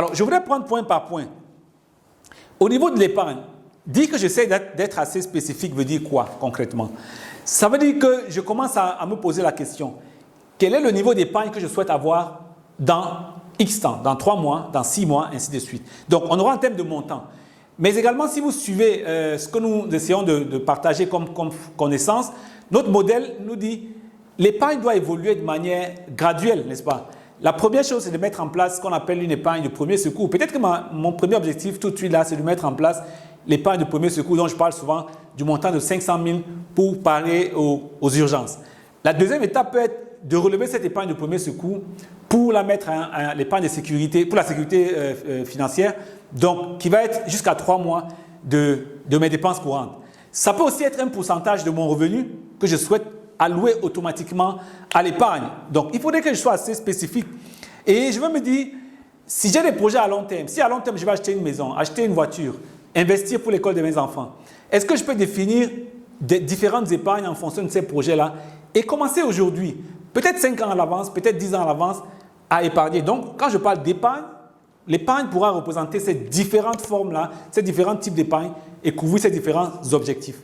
Alors, je voudrais prendre point par point. Au niveau de l'épargne, dire que j'essaie d'être assez spécifique veut dire quoi concrètement? Ça veut dire que je commence à me poser la question, quel est le niveau d'épargne que je souhaite avoir dans X temps, dans 3 mois, dans 6 mois, ainsi de suite. Donc, on aura un thème de montant. Mais également, si vous suivez ce que nous essayons de partager comme connaissance, notre modèle nous dit l'épargne doit évoluer de manière graduelle, n'est-ce pas? La première chose, c'est de mettre en place ce qu'on appelle une épargne de premier secours. Peut-être que mon premier objectif tout de suite là, c'est de mettre en place l'épargne de premier secours dont je parle souvent du montant de 500 000 pour parer aux urgences. La deuxième étape peut être de relever cette épargne de premier secours pour la mettre à l'épargne de sécurité, pour la sécurité financière, donc qui va être jusqu'à 3 mois de mes dépenses courantes. Ça peut aussi être un pourcentage de mon revenu que je souhaite allouer automatiquement à l'épargne. Donc, il faudrait que je sois assez spécifique. Et je veux me dire, si j'ai des projets à long terme, si à long terme je vais acheter une maison, acheter une voiture, investir pour l'école de mes enfants, est-ce que je peux définir des différentes épargnes en fonction de ces projets-là et commencer aujourd'hui, peut-être 5 ans à l'avance, peut-être 10 ans à l'avance, à épargner. Donc, quand je parle d'épargne, l'épargne pourra représenter ces différentes formes-là, ces différents types d'épargne et couvrir ces différents objectifs.